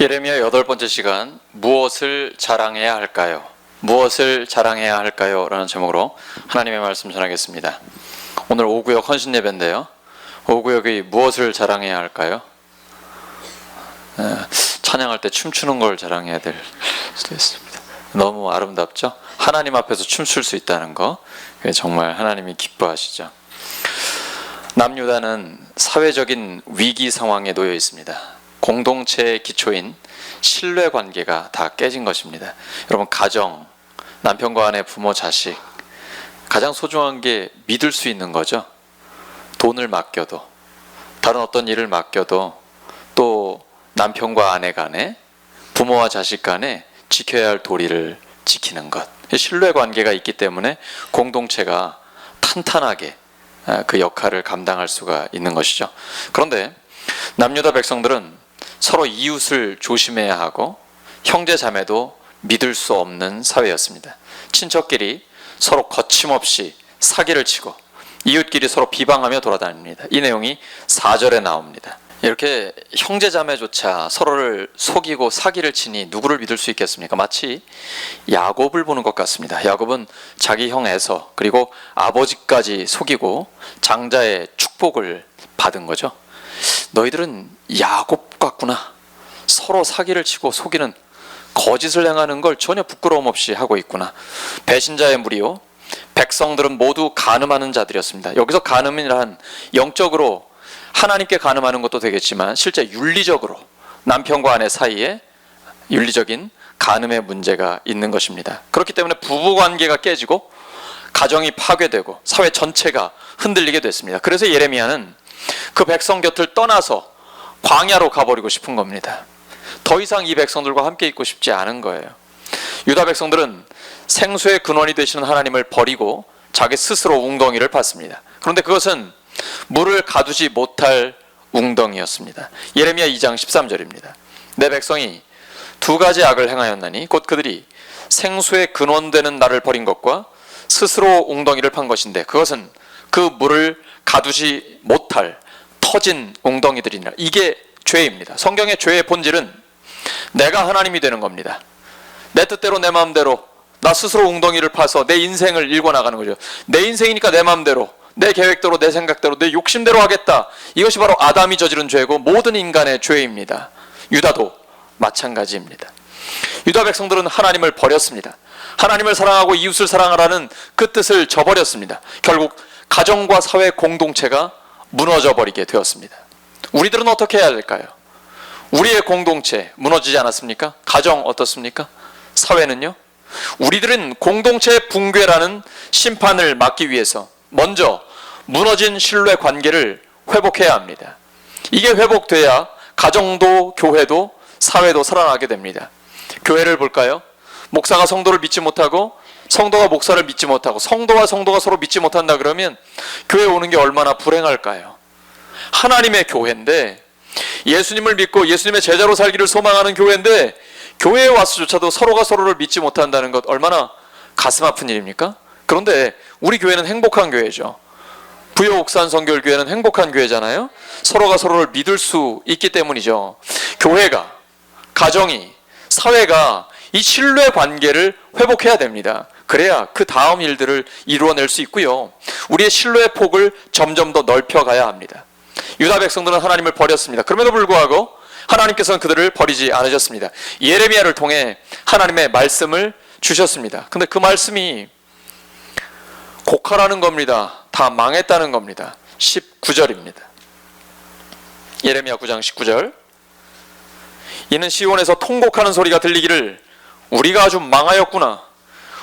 예레미야 8번째 시간, 무엇을 자랑해야 할까요? 무엇을 자랑해야 할까요? 라는 제목으로 하나님의 말씀 전하겠습니다. 오늘 5구역 헌신 예배인데요, 5구역이 무엇을 자랑해야 할까요? 찬양할 때 춤추는 걸 자랑해야 될 수도 있습니다. 너무 아름답죠? 하나님 앞에서 춤출 수 있다는 거, 그게 정말 하나님이 기뻐하시죠. 남유다는 사회적인 위기 상황에 놓여 있습니다. 공동체의 기초인 신뢰관계가 다 깨진 것입니다. 여러분, 가정, 남편과 아내, 부모, 자식, 가장 소중한 게 믿을 수 있는 거죠. 돈을 맡겨도, 다른 어떤 일을 맡겨도, 또 남편과 아내 간에, 부모와 자식 간에 지켜야 할 도리를 지키는 것, 신뢰관계가 있기 때문에 공동체가 탄탄하게 그 역할을 감당할 수가 있는 것이죠. 그런데 남유다 백성들은 서로 이웃을 조심해야 하고 형제 자매도 믿을 수 없는 사회였습니다. 친척끼리 서로 거침없이 사기를 치고 이웃끼리 서로 비방하며 돌아다닙니다. 이 내용이 4절에 나옵니다. 이렇게 형제 자매조차 서로를 속이고 사기를 치니 누구를 믿을 수 있겠습니까? 마치 야곱을 보는 것 같습니다. 야곱은 자기 형 에서 그리고 아버지까지 속이고 장자의 축복을 받은 거죠. 너희들은 야곱 같구나. 서로 사기를 치고 속이는, 거짓을 행하는 걸 전혀 부끄러움 없이 하고 있구나. 배신자의 무리요, 백성들은 모두 간음하는 자들이었습니다. 여기서 간음이란 영적으로 하나님께 간음하는 것도 되겠지만 실제 윤리적으로 남편과 아내 사이에 윤리적인 간음의 문제가 있는 것입니다. 그렇기 때문에 부부관계가 깨지고 가정이 파괴되고 사회 전체가 흔들리게 됐습니다. 그래서 예레미야는 그 백성 곁을 떠나서 광야로 가버리고 싶은 겁니다. 더 이상 이 백성들과 함께 있고 싶지 않은 거예요. 유다 백성들은 생수의 근원이 되시는 하나님을 버리고 자기 스스로 웅덩이를 팠습니다. 그런데 그것은 물을 가두지 못할 웅덩이였습니다. 예레미야 2장 13절입니다. 내 백성이 두 가지 악을 행하였나니 곧 그들이 생수의 근원되는 나를 버린 것과 스스로 웅덩이를 판 것인데 그것은 그 물을 가두지 못할 터진 웅덩이들이니라. 이게 죄입니다. 성경의 죄의 본질은 내가 하나님이 되는 겁니다. 내 뜻대로 내 마음대로 나 스스로 웅덩이를 파서 내 인생을 일궈나가는 거죠. 내 인생이니까 내 마음대로, 내 계획대로, 내 생각대로, 내 욕심대로 하겠다. 이것이 바로 아담이 저지른 죄고 모든 인간의 죄입니다. 유다도 마찬가지입니다. 유다 백성들은 하나님을 버렸습니다. 하나님을 사랑하고 이웃을 사랑하라는 그 뜻을 저버렸습니다. 결국 가정과 사회 공동체가 무너져 버리게 되었습니다. 우리들은 어떻게 해야 될까요? 우리의 공동체 무너지지 않았습니까? 가정 어떻습니까? 사회는요? 우리들은 공동체의 붕괴라는 심판을 막기 위해서 먼저 무너진 신뢰 관계를 회복해야 합니다. 이게 회복돼야 가정도 교회도 사회도 살아나게 됩니다. 교회를 볼까요? 목사가 성도를 믿지 못하고 성도가 목사를 믿지 못하고 성도가 서로 믿지 못한다 그러면 교회 오는 게 얼마나 불행할까요? 하나님의 교회인데, 예수님을 믿고 예수님의 제자로 살기를 소망하는 교회인데 교회에 와서조차도 서로가 서로를 믿지 못한다는 것 얼마나 가슴 아픈 일입니까? 그런데 우리 교회는 행복한 교회죠. 부여옥산 성결교회는 행복한 교회잖아요. 서로가 서로를 믿을 수 있기 때문이죠. 교회가, 가정이, 사회가 이 신뢰 관계를 회복해야 됩니다. 그래야 그 다음 일들을 이루어낼 수 있고요. 우리의 신뢰의 폭을 점점 더 넓혀가야 합니다. 유다 백성들은 하나님을 버렸습니다. 그럼에도 불구하고 하나님께서는 그들을 버리지 않으셨습니다. 예레미야를 통해 하나님의 말씀을 주셨습니다. 근데 그 말씀이 곡하라는 겁니다. 다 망했다는 겁니다. 19절입니다. 예레미야 9장 19절. 이는 시온에서 통곡하는 소리가 들리기를 우리가 아주 망하였구나.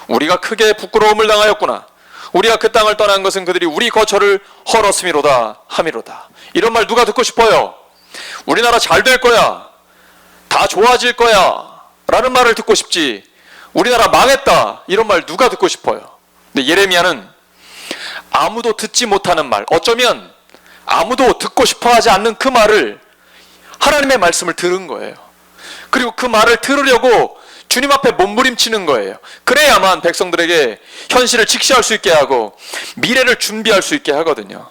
우리가 크게 부끄러움을 당하였구나. 우리가 그 땅을 떠난 것은 그들이 우리 거처를 헐었음이로다 함이로다. 이런 말 누가 듣고 싶어요? 우리나라 잘 될 거야, 다 좋아질 거야 라는 말을 듣고 싶지, 우리나라 망했다 이런 말 누가 듣고 싶어요? 근데 예레미야는 아무도 듣지 못하는 말, 어쩌면 아무도 듣고 싶어 하지 않는 그 말을, 하나님의 말씀을 들은 거예요. 그리고 그 말을 들으려고 주님 앞에 몸부림치는 거예요. 그래야만 백성들에게 현실을 직시할 수 있게 하고 미래를 준비할 수 있게 하거든요.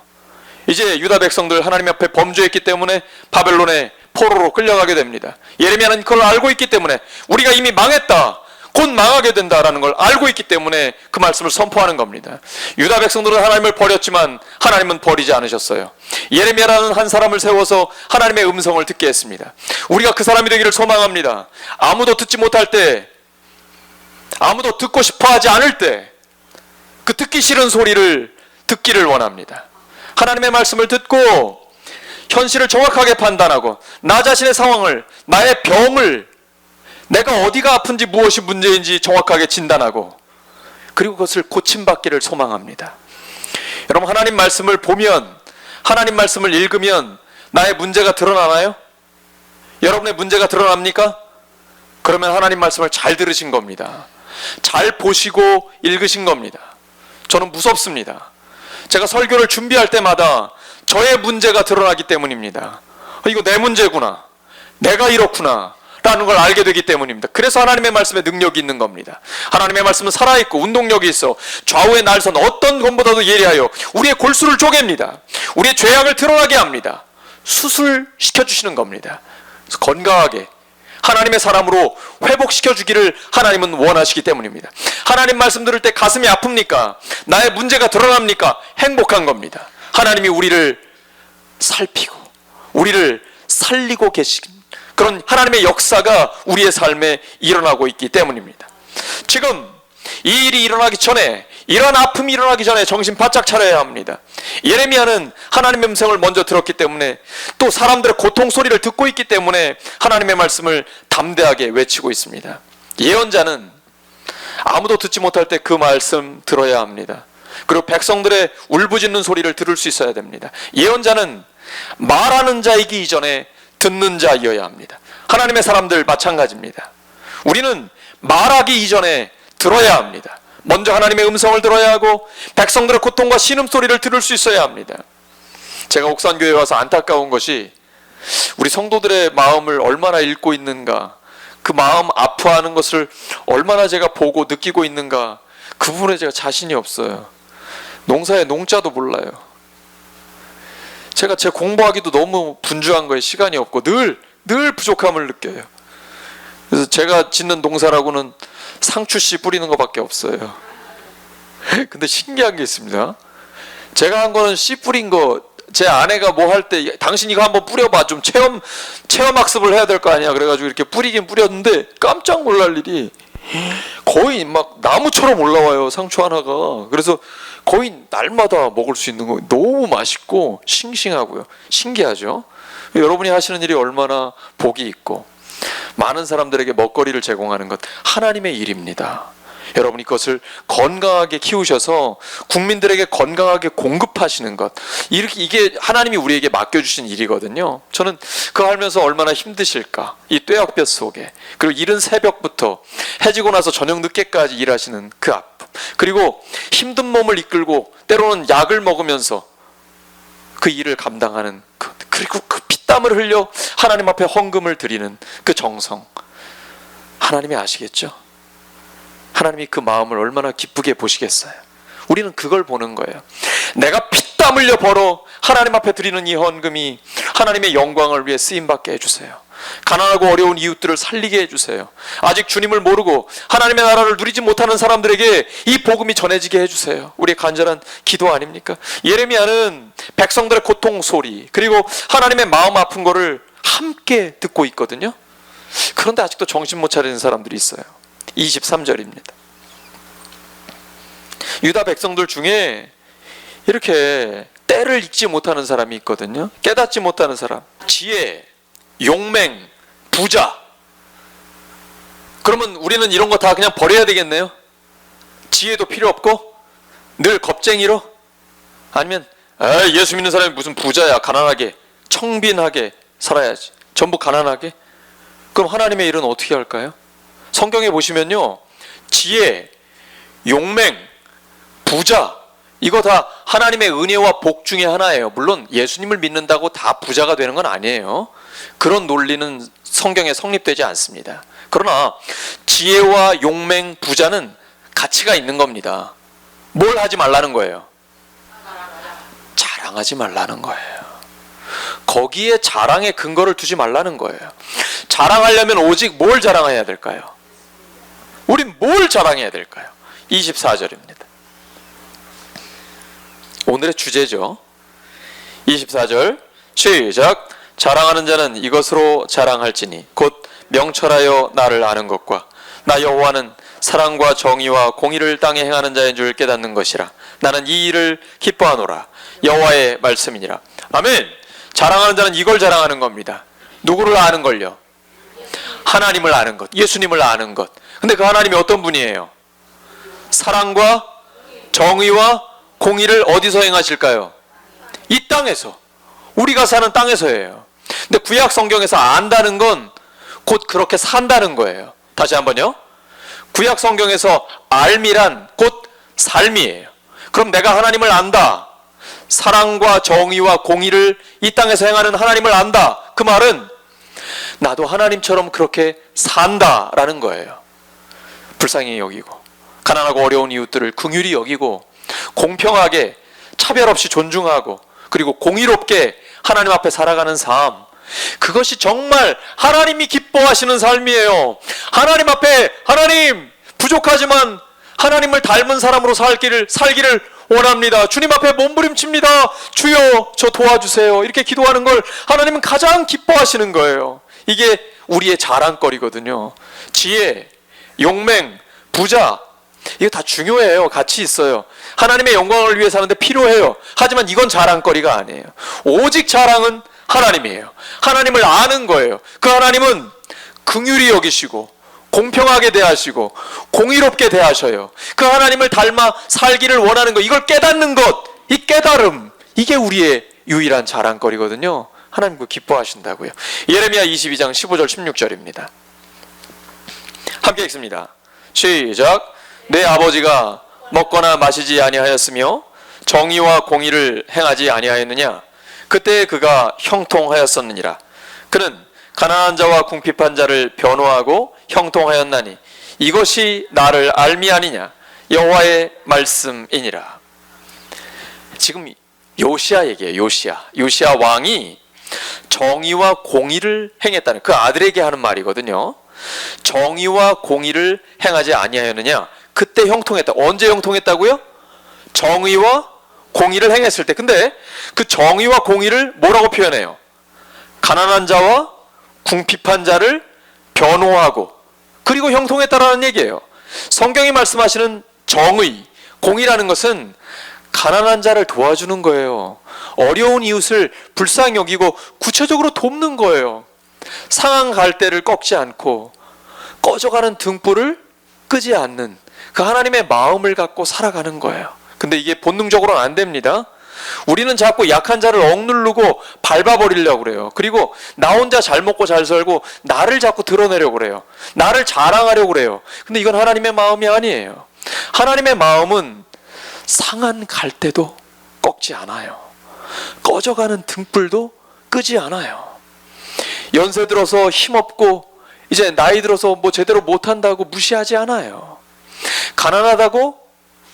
이제 유다 백성들 하나님 앞에 범죄했기 때문에 바벨론에 포로로 끌려가게 됩니다. 예레미야는 그걸 알고 있기 때문에 우리가 이미 망했다, 곧 망하게 된다라는 걸 알고 있기 때문에 그 말씀을 선포하는 겁니다. 유다 백성들은 하나님을 버렸지만 하나님은 버리지 않으셨어요. 예레미야라는 한 사람을 세워서 하나님의 음성을 듣게 했습니다. 우리가 그 사람이 되기를 소망합니다. 아무도 듣지 못할 때, 아무도 듣고 싶어 하지 않을 때 그 듣기 싫은 소리를 듣기를 원합니다. 하나님의 말씀을 듣고 현실을 정확하게 판단하고 나 자신의 상황을, 나의 병을, 내가 어디가 아픈지 무엇이 문제인지 정확하게 진단하고 그리고 그것을 고침받기를 소망합니다. 여러분, 하나님 말씀을 보면, 하나님 말씀을 읽으면 나의 문제가 드러나나요? 여러분의 문제가 드러납니까? 그러면 하나님 말씀을 잘 들으신 겁니다. 잘 보시고 읽으신 겁니다. 저는 무섭습니다. 제가 설교를 준비할 때마다 저의 문제가 드러나기 때문입니다. 이거 내 문제구나, 내가 이렇구나 라는 걸 알게 되기 때문입니다. 그래서 하나님의 말씀에 능력이 있는 겁니다. 하나님의 말씀은 살아있고 운동력이 있어 좌우의 날선 어떤 것보다도 예리하여 우리의 골수를 쪼갭니다. 우리의 죄악을 드러나게 합니다. 수술시켜주시는 겁니다. 그래서 건강하게 하나님의 사람으로 회복시켜주기를 하나님은 원하시기 때문입니다. 하나님 말씀 들을 때 가슴이 아픕니까? 나의 문제가 드러납니까? 행복한 겁니다. 하나님이 우리를 살피고 우리를 살리고 계신 그런 하나님의 역사가 우리의 삶에 일어나고 있기 때문입니다. 지금 이 일이 일어나기 전에, 이런 아픔이 일어나기 전에 정신 바짝 차려야 합니다. 예레미야는 하나님의 음성을 먼저 들었기 때문에, 또 사람들의 고통 소리를 듣고 있기 때문에 하나님의 말씀을 담대하게 외치고 있습니다. 예언자는 아무도 듣지 못할 때 그 말씀 들어야 합니다. 그리고 백성들의 울부짖는 소리를 들을 수 있어야 됩니다. 예언자는 말하는 자이기 이전에 듣는 자이어야 합니다. 하나님의 사람들 마찬가지입니다. 우리는 말하기 이전에 들어야 합니다. 먼저 하나님의 음성을 들어야 하고 백성들의 고통과 신음소리를 들을 수 있어야 합니다. 제가 옥산교회에 와서 안타까운 것이 우리 성도들의 마음을 얼마나 읽고 있는가, 그 마음 아파하는 것을 얼마나 제가 보고 느끼고 있는가, 그 부분에 제가 자신이 없어요. 농사의 농자도 몰라요. 제가 제 공부하기도 너무 분주한 거에 시간이 없고 늘 부족함을 느껴요. 그래서 제가 짓는 농사라고는 상추씨 뿌리는 것밖에 없어요. 근데 신기한 게 있습니다. 제가 한 거는 씨 뿌린 거, 제 아내가 뭐 할 때 당신 이거 한번 뿌려봐, 좀 체험 학습을 해야 될 거 아니야, 그래가지고 이렇게 뿌리긴 뿌렸는데 깜짝 놀랄 일이 거의 막 나무처럼 올라와요, 상추 하나가. 그래서 거의 날마다 먹을 수 있는 거, 너무 맛있고 싱싱하고요. 신기하죠? 여러분이 하시는 일이 얼마나 복이 있고 많은 사람들에게 먹거리를 제공하는 것, 하나님의 일입니다. 여러분이 그것을 건강하게 키우셔서 국민들에게 건강하게 공급하시는 것, 이게 하나님이 우리에게 맡겨주신 일이거든요. 저는 그거 하면서 얼마나 힘드실까, 이 뙤약볕 속에, 그리고 이른 새벽부터 해지고 나서 저녁 늦게까지 일하시는 그 아픔, 그리고 힘든 몸을 이끌고 때로는 약을 먹으면서 그 일을 감당하는 그리고 그 피땀을 흘려 하나님 앞에 헌금을 드리는 그 정성, 하나님이 아시겠죠? 하나님이 그 마음을 얼마나 기쁘게 보시겠어요? 우리는 그걸 보는 거예요. 내가 피땀 흘려 벌어 하나님 앞에 드리는 이 헌금이 하나님의 영광을 위해 쓰임받게 해주세요. 가난하고 어려운 이웃들을 살리게 해주세요. 아직 주님을 모르고 하나님의 나라를 누리지 못하는 사람들에게 이 복음이 전해지게 해주세요. 우리의 간절한 기도 아닙니까? 예레미야는 백성들의 고통 소리, 그리고 하나님의 마음 아픈 거를 함께 듣고 있거든요. 그런데 아직도 정신 못 차리는 사람들이 있어요. 23절입니다. 유다 백성들 중에 이렇게 때를 읽지 못하는 사람이 있거든요. 깨닫지 못하는 사람. 지혜, 용맹, 부자. 그러면 우리는 이런 거 다 그냥 버려야 되겠네요. 지혜도 필요 없고 늘 겁쟁이로? 아니면 예수 믿는 사람이 무슨 부자야, 가난하게 청빈하게 살아야지, 전부 가난하게? 그럼 하나님의 일은 어떻게 할까요? 성경에 보시면요, 지혜, 용맹, 부자, 이거 다 하나님의 은혜와 복 중에 하나예요. 물론 예수님을 믿는다고 다 부자가 되는 건 아니에요. 그런 논리는 성경에 성립되지 않습니다. 그러나 지혜와 용맹, 부자는 가치가 있는 겁니다. 뭘 하지 말라는 거예요? 자랑하지 말라는 거예요. 거기에 자랑의 근거를 두지 말라는 거예요. 자랑하려면 오직 뭘 자랑해야 될까요? 우린 뭘 자랑해야 될까요? 24절입니다. 오늘의 주제죠. 24절 시작. 자랑하는 자는 이것으로 자랑할지니 곧 명철하여 나를 아는 것과 나 여호와는 사랑과 정의와 공의를 땅에 행하는 자인 줄 깨닫는 것이라. 나는 이 일을 기뻐하노라. 여호와의 말씀이니라. 아멘. 자랑하는 자는 이걸 자랑하는 겁니다. 누구를 아는 걸요? 하나님을 아는 것, 예수님을 아는 것. 근데 그 하나님이 어떤 분이에요? 사랑과 정의와 공의를 어디서 행하실까요? 이 땅에서, 우리가 사는 땅에서예요. 근데 구약 성경에서 안다는 건 곧 그렇게 산다는 거예요. 다시 한번요. 구약 성경에서 알미란 곧 삶이에요. 그럼 내가 하나님을 안다, 사랑과 정의와 공의를 이 땅에서 행하는 하나님을 안다, 그 말은 나도 하나님처럼 그렇게 산다라는 거예요. 불쌍히 여기고 가난하고 어려운 이웃들을 긍휼히 여기고 공평하게 차별 없이 존중하고 그리고 공의롭게 하나님 앞에 살아가는 삶, 그것이 정말 하나님이 기뻐하시는 삶이에요. 하나님 앞에 하나님 부족하지만 하나님을 닮은 사람으로 살기를 원합니다. 주님 앞에 몸부림칩니다. 주여 저 도와주세요. 이렇게 기도하는 걸 하나님은 가장 기뻐하시는 거예요. 이게 우리의 자랑거리거든요. 지혜, 용맹, 부자, 이거 다 중요해요. 같이 있어요. 하나님의 영광을 위해 사는데 필요해요. 하지만 이건 자랑거리가 아니에요. 오직 자랑은 하나님이에요. 하나님을 아는 거예요. 그 하나님은 긍휼히 여기시고 공평하게 대하시고 공의롭게 대하셔요. 그 하나님을 닮아 살기를 원하는 것, 이걸 깨닫는 것, 이 깨달음, 이게 우리의 유일한 자랑거리거든요. 하나님 그 기뻐하신다고요. 예레미야 22장 15절 16절입니다. 함께 읽습니다. 시작. 내 아버지가 먹거나 마시지 아니하였으며 정의와 공의를 행하지 아니하였느냐? 그때 그가 형통하였었느니라. 그는 가난한 자와 궁핍한 자를 변호하고 형통하였나니 이것이 나를 알미 아니냐? 여호와의 말씀이니라. 지금 요시야 얘기예요. 요시야 왕이 정의와 공의를 행했다는, 그 아들에게 하는 말이거든요. 정의와 공의를 행하지 아니하였느냐? 그때 형통했다. 언제 형통했다고요? 정의와 공의를 행했을 때. 근데 그 정의와 공의를 뭐라고 표현해요? 가난한 자와 궁핍한 자를 변호하고 그리고 형통했다라는 얘기예요. 성경이 말씀하시는 정의, 공의라는 것은 가난한 자를 도와주는 거예요. 어려운 이웃을 불쌍히 여기고 구체적으로 돕는 거예요. 상한 갈대를 꺾지 않고 꺼져가는 등불을 끄지 않는 그 하나님의 마음을 갖고 살아가는 거예요. 근데 이게 본능적으로는 안 됩니다. 우리는 자꾸 약한 자를 억누르고 밟아버리려고 그래요. 그리고 나 혼자 잘 먹고 잘 살고 나를 자꾸 드러내려고 그래요. 나를 자랑하려고 그래요. 근데 이건 하나님의 마음이 아니에요. 하나님의 마음은 상한 갈대도 꺾지 않아요. 꺼져가는 등불도 끄지 않아요. 연세 들어서 힘없고 이제 나이 들어서 뭐 제대로 못한다고 무시하지 않아요. 가난하다고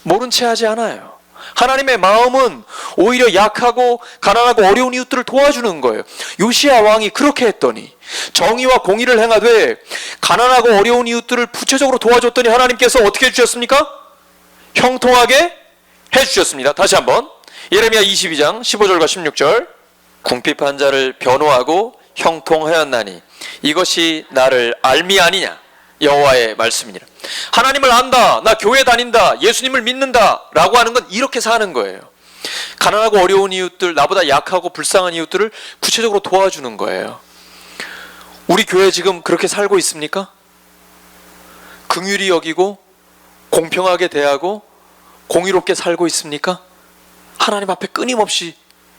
모른 채 하지 않아요. 하나님의 마음은 오히려 약하고 가난하고 어려운 이웃들을 도와주는 거예요. 요시야 왕이 그렇게 했더니, 정의와 공의를 행하되 가난하고 어려운 이웃들을 구체적으로 도와줬더니 하나님께서 어떻게 해주셨습니까? 형통하게 해주셨습니다. 다시 한번 예레미야 22장 15절과 16절. 궁핍한 자를 변호하고 형통하였나니 이것이 나를 알미 아니냐? 여호와의 말씀이니라. 하나님을 안다, 나 교회 다닌다, 예수님을 믿는다 라고 하는 건 이렇게 사는 거예요. 가난하고 어려운 이웃들, 나보다 약하고 불쌍한 이웃들을 구체적으로 도와주는 거예요. 우리 교회 지금 그렇게 살고 있습니까? 긍휼히 여기고 공평하게 대하고 공의롭게 살고 있습니까? 하나님 앞에 끊임없이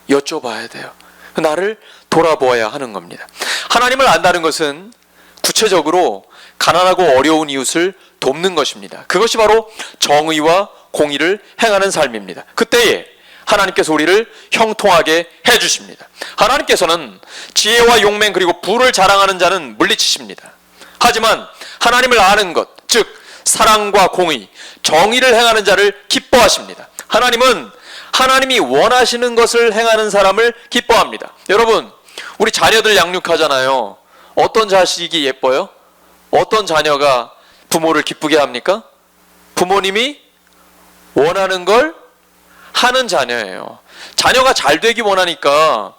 여쭤봐야 돼요. 나를 돌아보아야 하는 겁니다. 하나님을 안다는 것은 구체적으로 가난하고 어려운 이웃을 돕는 것입니다. 그것이 바로 정의와 공의를 행하는 삶입니다. 그때에 하나님께서 우리를 형통하게 해주십니다. 하나님께서는 지혜와 용맹 그리고 부를 자랑하는 자는 물리치십니다. 하지만 하나님을 아는 것, 즉 사랑과 공의, 정의를 행하는 자를 기뻐하십니다. 하나님은 하나님이 원하시는 것을 행하는 사람을 기뻐합니다. 여러분, 우리 자녀들 양육하잖아요. 어떤 자식이 예뻐요? 어떤 자녀가 부모를 기쁘게 합니까? 부모님이 원하는 걸 하는 자녀예요. 자녀가 잘 되기 원하니까,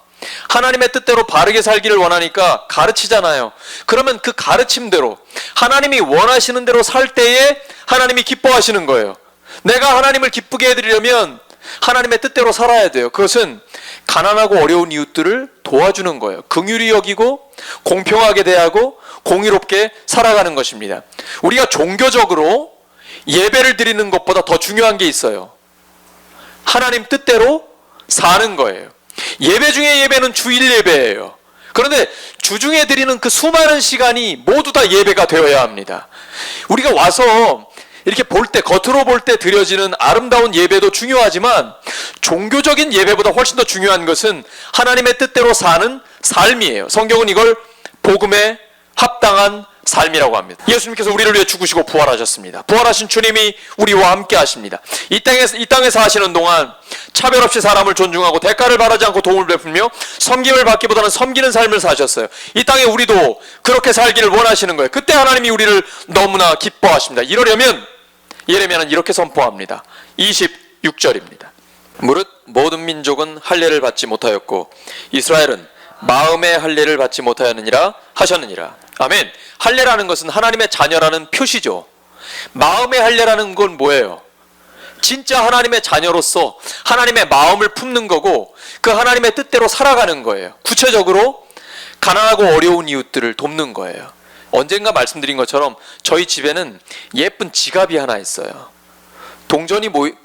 하나님의 뜻대로 바르게 살기를 원하니까 가르치잖아요. 그러면 그 가르침대로 하나님이 원하시는 대로 살 때에 하나님이 기뻐하시는 거예요. 내가 하나님을 기쁘게 해드리려면 하나님의 뜻대로 살아야 돼요. 그것은 가난하고 어려운 이웃들을 도와주는 거예요. 긍휼히 여기고 공평하게 대하고 공의롭게 살아가는 것입니다. 우리가 종교적으로 예배를 드리는 것보다 더 중요한 게 있어요. 하나님 뜻대로 사는 거예요. 예배 중에 예배는 주일 예배예요. 그런데 주중에 드리는 그 수많은 시간이 모두 다 예배가 되어야 합니다. 우리가 와서 이렇게 볼 때, 겉으로 볼 때 드려지는 아름다운 예배도 중요하지만 종교적인 예배보다 훨씬 더 중요한 것은 하나님의 뜻대로 사는 삶이에요. 성경은 이걸 복음에 합당한 삶이라고 합니다. 예수님께서 우리를 위해 죽으시고 부활하셨습니다. 부활하신 주님이 우리와 함께 하십니다. 이 땅에서 하시는 동안 차별 없이 사람을 존중하고 대가를 바라지 않고 도움을 베풀며 섬김을 받기보다는 섬기는 삶을 사셨어요. 이 땅에 우리도 그렇게 살기를 원하시는 거예요. 그때 하나님이 우리를 너무나 기뻐하십니다. 이러려면 예레미야는 이렇게 선포합니다. 26절입니다. 무릇 모든 민족은 할례를 받지 못하였고 이스라엘은 마음의 할례를 받지 못하였느니라 하셨느니라. 아멘. 할례라는 것은 하나님의 자녀라는 표시죠. 마음의 할례라는 건 뭐예요? 진짜 하나님의 자녀로서 하나님의 마음을 품는 거고 그 하나님의 뜻대로 살아가는 거예요. 구체적으로 가난하고 어려운 이웃들을 돕는 거예요. 언젠가 말씀드린 것처럼 저희 집에는 예쁜 지갑이 하나 있어요.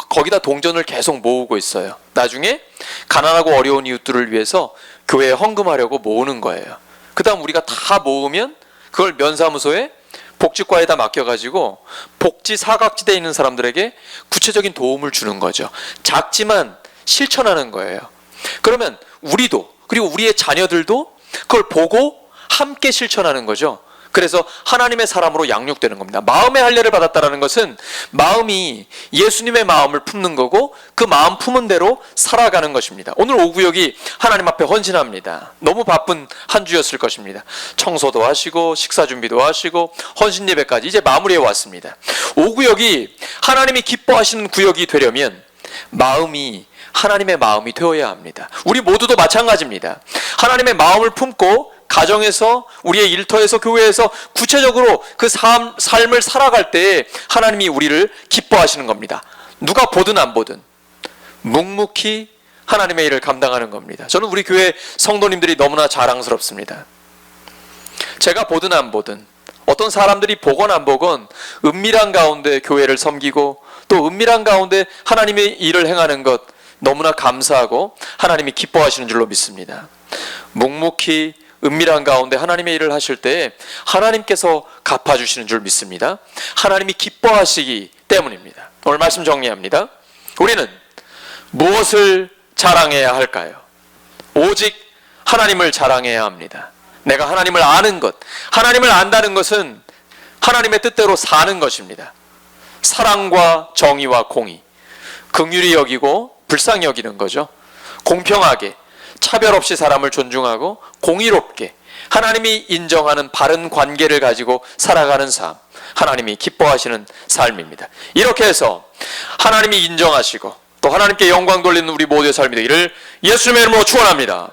거기다 동전을 계속 모으고 있어요. 나중에 가난하고 어려운 이웃들을 위해서 교회에 헌금하려고 모으는 거예요. 그 다음 우리가 다 모으면 그걸 면사무소에 복지과에다 맡겨가지고 복지 사각지대에 있는 사람들에게 구체적인 도움을 주는 거죠. 작지만 실천하는 거예요. 그러면 우리도, 그리고 우리의 자녀들도 그걸 보고 함께 실천하는 거죠. 그래서 하나님의 사람으로 양육되는 겁니다. 마음의 할례를 받았다는 것은 마음이 예수님의 마음을 품는 거고 그 마음 품은 대로 살아가는 것입니다. 오늘 오구역이 하나님 앞에 헌신합니다. 너무 바쁜 한 주였을 것입니다. 청소도 하시고 식사 준비도 하시고 헌신 예배까지 이제 마무리해 왔습니다. 오구역이 하나님이 기뻐하시는 구역이 되려면 마음이 하나님의 마음이 되어야 합니다. 우리 모두도 마찬가지입니다. 하나님의 마음을 품고 가정에서, 우리의 일터에서, 교회에서 구체적으로 그 삶을 살아갈 때 하나님이 우리를 기뻐하시는 겁니다. 누가 보든 안 보든 묵묵히 하나님의 일을 감당하는 겁니다. 저는 우리 교회 성도님들이 너무나 자랑스럽습니다. 제가 보든 안 보든, 어떤 사람들이 보건 안 보건 은밀한 가운데 교회를 섬기고 또 은밀한 가운데 하나님의 일을 행하는 것 너무나 감사하고 하나님이 기뻐하시는 줄로 믿습니다. 묵묵히 은밀한 가운데 하나님의 일을 하실 때 하나님께서 갚아주시는 줄 믿습니다. 하나님이 기뻐하시기 때문입니다. 오늘 말씀 정리합니다. 우리는 무엇을 자랑해야 할까요? 오직 하나님을 자랑해야 합니다. 내가 하나님을 아는 것, 하나님을 안다는 것은 하나님의 뜻대로 사는 것입니다. 사랑과 정의와 공의, 긍휼히 여기고 불쌍히 여기는 거죠. 공평하게, 차별 없이 사람을 존중하고 공의롭게 하나님이 인정하는 바른 관계를 가지고 살아가는 삶, 하나님이 기뻐하시는 삶입니다. 이렇게 해서 하나님이 인정하시고 또 하나님께 영광 돌리는 우리 모두의 삶이 되기를 예수님의 이름으로 축원합니다.